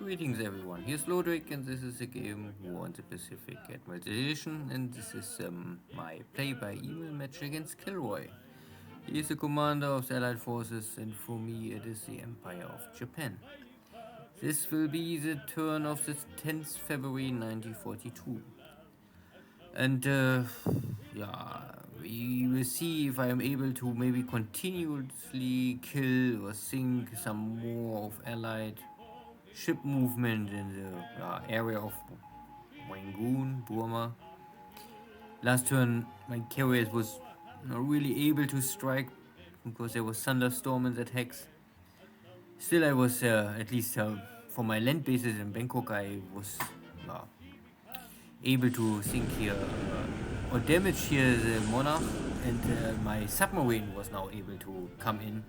Greetings everyone, here's Lodrik and this is a game War in the Pacific Admiral Edition, and this is my play-by-email match against KilRoy. He is the commander of the Allied forces and for me it is the Empire of Japan. This will be the turn of the 10th February 1942. And yeah, we will see if I am able to maybe continuously kill or sink some more of Allied ship movement in the area of Rangoon, Burma. Last turn, my carrier was not really able to strike because there was thunderstorm in that hex. Still, I was at least for my land bases in Bangkok, I was able to sink here or damage here the Monarch, and my submarine was now able to come in.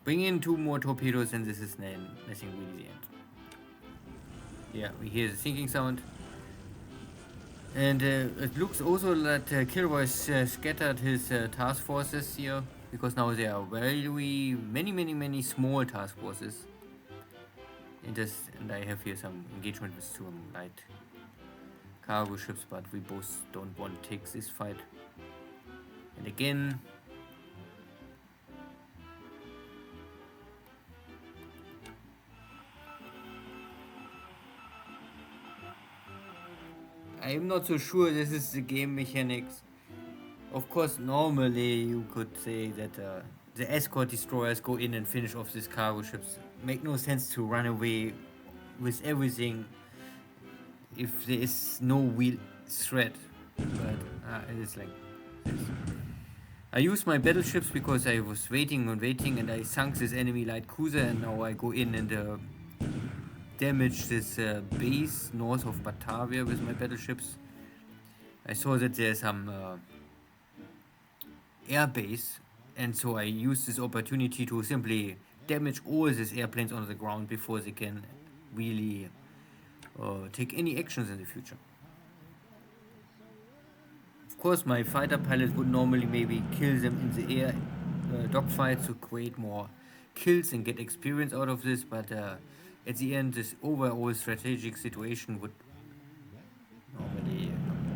Bring in 2 more torpedoes, and this is then, I think, really the end. Yeah, we hear the sinking sound. And it looks also that KilRoy scattered his task forces here, because now there are very many small task forces. And I have here some engagement with some light cargo ships, but we both don't want to take this fight. And again, I am not so sure this is the game mechanics. Of course, normally you could say that the escort destroyers go in and finish off these cargo ships. Make no sense to run away with everything if there is no real threat. But it is like this. I used my battleships because I was waiting and I sunk this enemy light cruiser, and now I go in and damage this base north of Batavia with my battleships. I saw that there's some air base, and so I used this opportunity to simply damage all these airplanes on the ground before they can really take any actions in the future. Of course, my fighter pilots would normally maybe kill them in the air dogfights to create more kills and get experience out of this, but at the end, this overall strategic situation would normally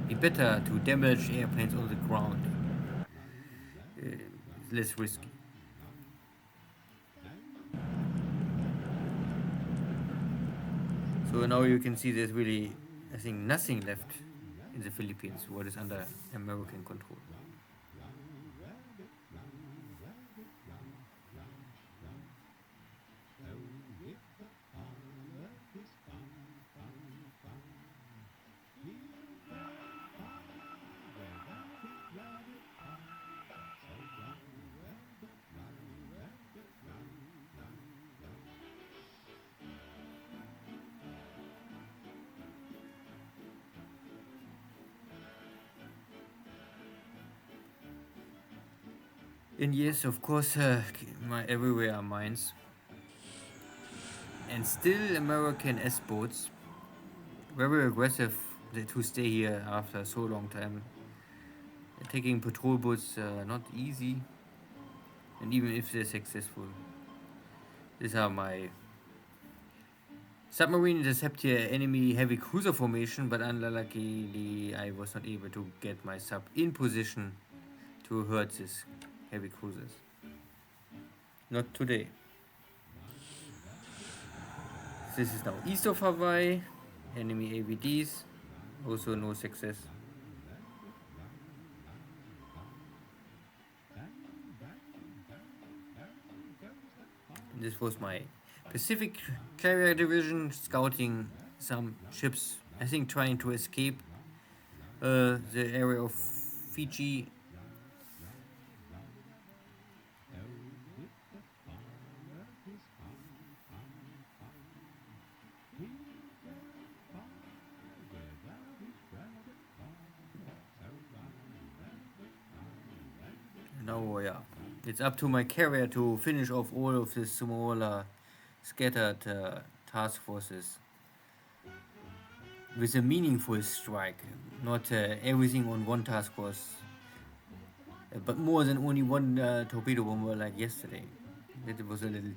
be better to damage airplanes on the ground. Less risky. So now you can see there's really, I think, nothing left in the Philippines what is under American control. And yes, of course, everywhere are mines. And still American S-boats, very aggressive to stay here after so long time. Taking patrol boats not easy, and even if they're successful. These are my submarine intercept here, enemy heavy cruiser formation, but unluckily I was not able to get my sub in position to hurt these heavy cruisers. Not today. This is now east of Hawaii, enemy AVDs, also no success. And this was my Pacific Carrier Division scouting some ships, I think trying to escape the area of Fiji. Now, yeah, it's up to my carrier to finish off all of the smaller scattered task forces with a meaningful strike, not everything on one task force, but more than only one torpedo bomber like yesterday. That was a little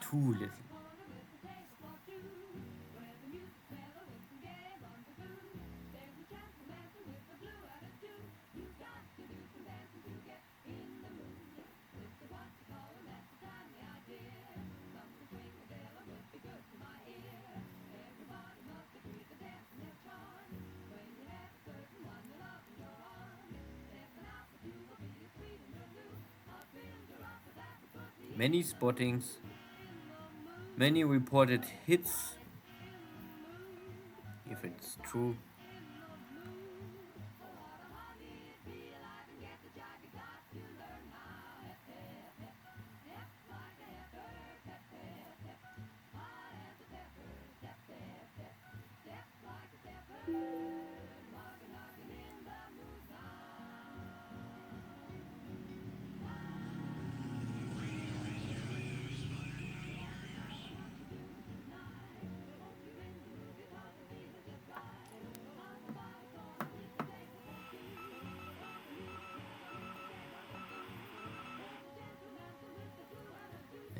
too little. many spottings, many reported hits, if it's true.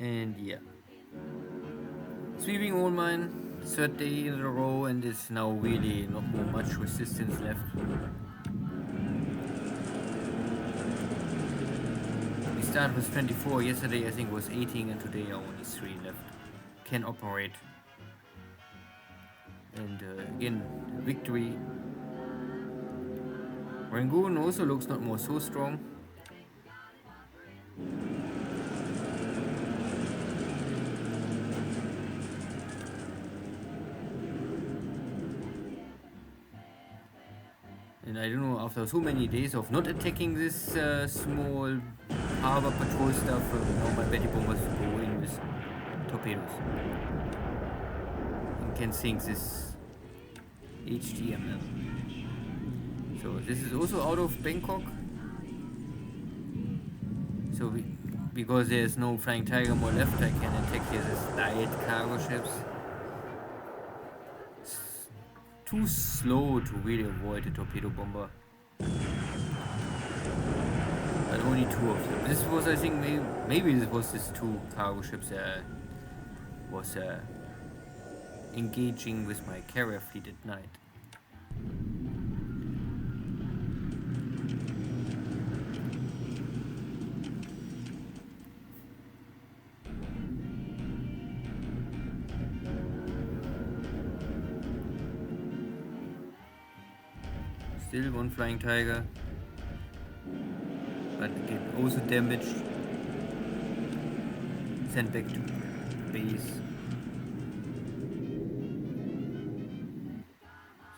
And yeah, sweeping all mine, third day in a row, and it's now really not more much resistance left. We started with 24, yesterday I think was 18, and today only 3 left. Can operate. And again, victory. Rangoon also looks not more so strong. And I don't know, after so many days of not attacking this small harbor patrol stuff, now my Betty bombers go in with torpedoes. And can sink this HTML. So this is also out of Bangkok. So because there's no Flying Tiger more left, I can attack here this light cargo ships. Too slow to really avoid a torpedo bomber. But only 2 of them. This was, I think, maybe this was this 2 cargo ships that was engaging with my carrier fleet at night. Still 1 Flying Tiger, but get also damaged. Sent back to base.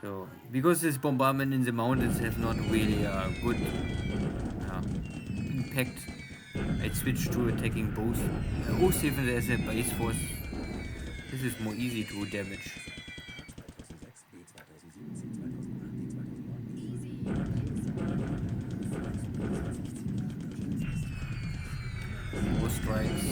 So, because this bombardment in the mountains have not really a good impact, I switched to attacking both. Also, even there's a base force, this is more easy to damage. More strikes.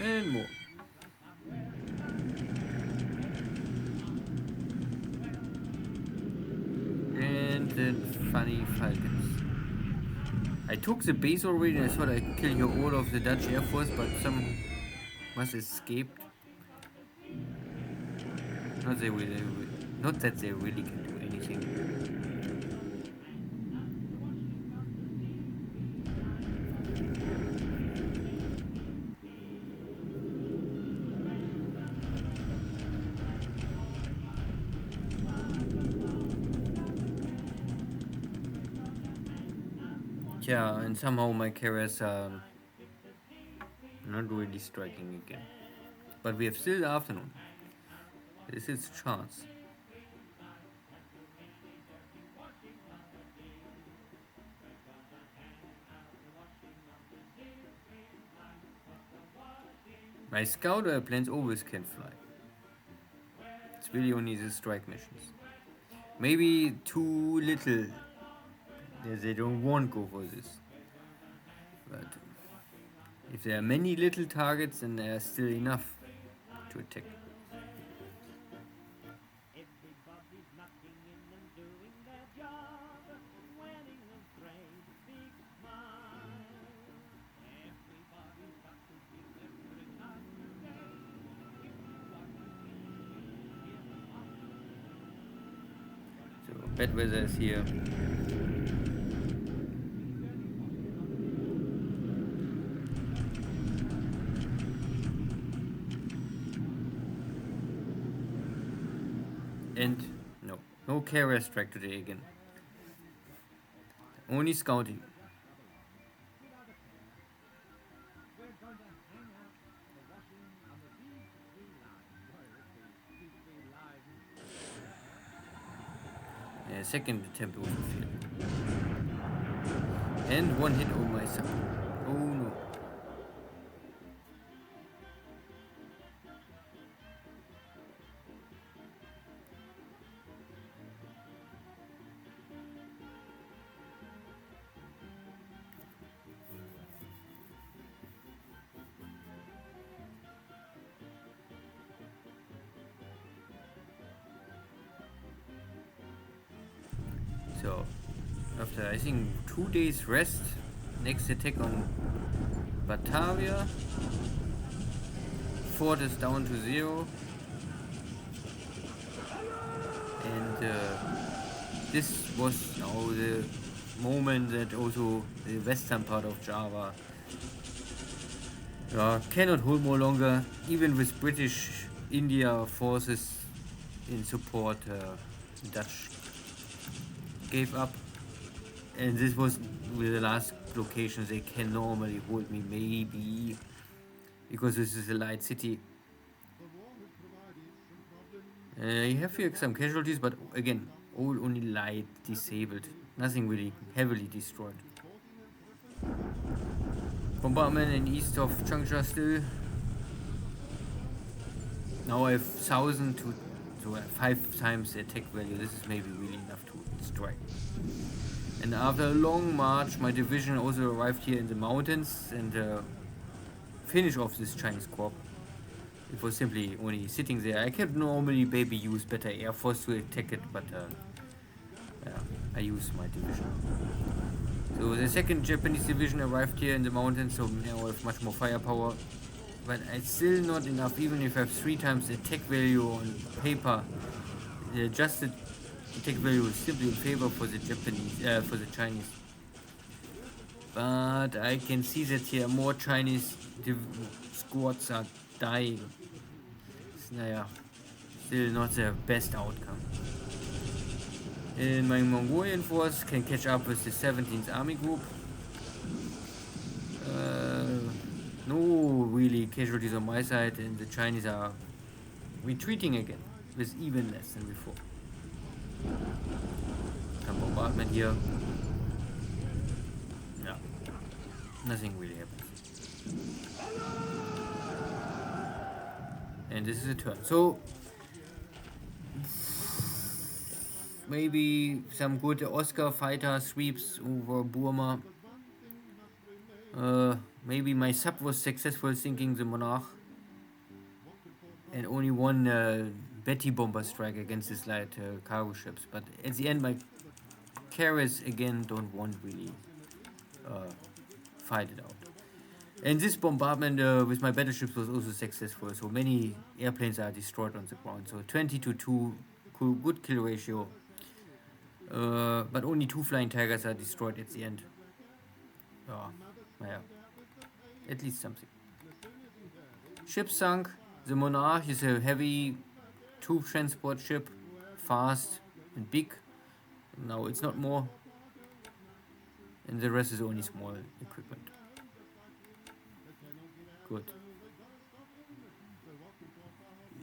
And more. And then funny falcons. I took the base already and I thought I'd kill here all of the Dutch Air Force, but some must escaped. Not that they really can do anything. Yeah, and somehow my carriers are not really striking again. But we have still the afternoon. This is a chance. My scout airplanes always can fly. It's really only the strike missions. Maybe too little. They don't want to go for this. But if there are many little targets, then there are still enough to attack. So bad weather is here. And no carrier strike today again. Only scouting. Second attempt also failed. And one hit on my sub. Oh no. So, after I think 2 days rest, next attack on Batavia. Fort is down to 0. And this was now the moment that also the western part of Java cannot hold more longer, even with British India forces in support. Dutch gave up, and this was with the last locations they can normally hold me, maybe because this is a light city. You have here some casualties, but again, all only light disabled, nothing really heavily destroyed. Bombardment in east of Changsha still. Now I have 1000 to, so 5 times the attack value. This is maybe really enough to strike. And after a long march, my division also arrived here in the mountains and finish off this Chinese corps. It was simply only sitting there. I could normally maybe use better air force to attack it, but I used my division. So the second Japanese division arrived here in the mountains, so now I have much more firepower. But it's still not enough, even if I have 3 times the attack value on paper. The adjusted attack value is simply in favor for the Japanese, for the Chinese. But I can see that here more Chinese squads are dying. Still not the best outcome. And my Mongolian force can catch up with the 17th Army Group. No really casualties on my side, and the Chinese are retreating again with even less than before. Some bombardment here. Yeah, nothing really happens. And this is a turn. So maybe some good Oscar fighter sweeps over Burma. Maybe my sub was successful sinking the Monarch. And only one Betty bomber strike against his light cargo ships. But at the end, my carriers again don't want really fight it out. And this bombardment with my battleships was also successful. So many airplanes are destroyed on the ground. So 20 to 2, good kill ratio. But only 2 flying tigers are destroyed at the end. At least something. Ship sunk. The Monarch is a heavy troop transport ship, fast and big. Now it's not more. And the rest is only small equipment. Good.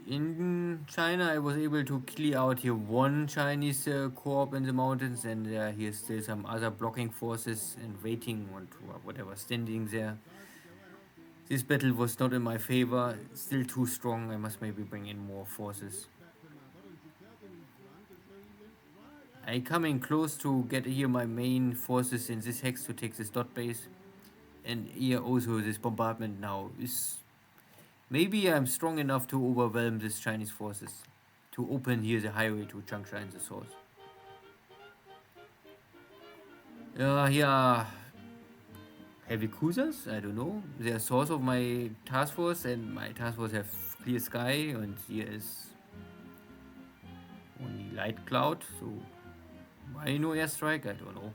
In China, I was able to clear out here 1 Chinese corps in the mountains, and here's still some other blocking forces and waiting on whatever standing there. This battle was not in my favor, still too strong. I must maybe bring in more forces. I coming close to get here my main forces in this hex to take this dot base. And here also this bombardment now is... Maybe I'm strong enough to overwhelm these Chinese forces. To open here the highway to Changsha in the south. Here heavy cruisers, I don't know. They are source of my task force, and my task force have clear sky, and here is only light cloud, so why no airstrike? I don't know.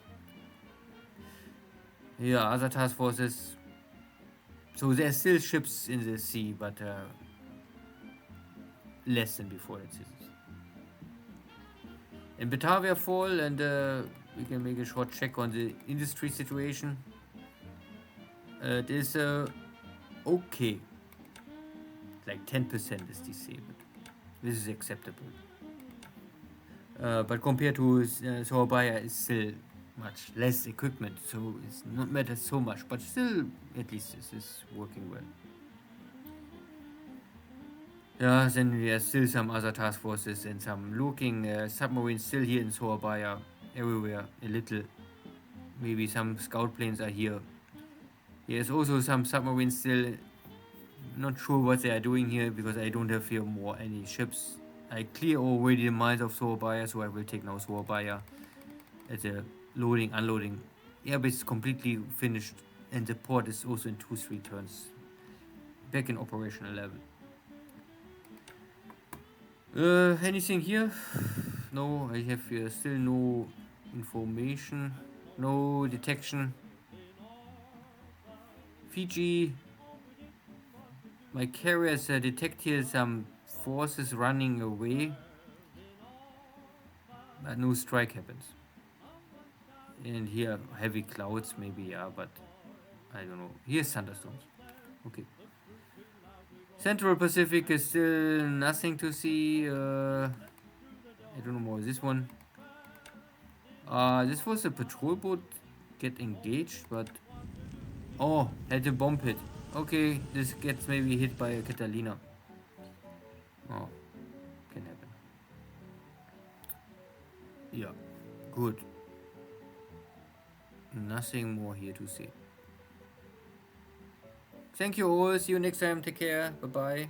Here are other task forces. So there's still ships in the sea, but less than before, let's say. in Batavia Fall, and we can make a short check on the industry situation. It is okay, like 10% is disabled. This is acceptable. But compared to Surabaya, it's still much less equipment, so it's not matter so much. But still, at least this is working well. Yeah, then we have still some other task forces and some looking submarines still here in Surabaya, everywhere a little. Maybe some scout planes are here. There's also some submarines still. Not sure what they are doing here because I don't have here more any ships. I clear already the mines of Surabaya, so I will take now Surabaya at the loading, unloading. Airbase is completely finished, and the port is also in 2-3 turns back in operational level. Anything here? No, I have here still no information, no detection. Fiji, my carriers detect here some forces running away, but no strike happens. And here heavy clouds maybe, yeah, but I don't know. Here's thunderstorms. Okay. Central Pacific is still nothing to see. I don't know more. This one. This was a patrol boat get engaged, but oh, had a bomb hit. Okay, this gets maybe hit by a Catalina. Oh, can happen. Yeah, good. Nothing more here to see. Thank you all. See you next time. Take care. Bye bye.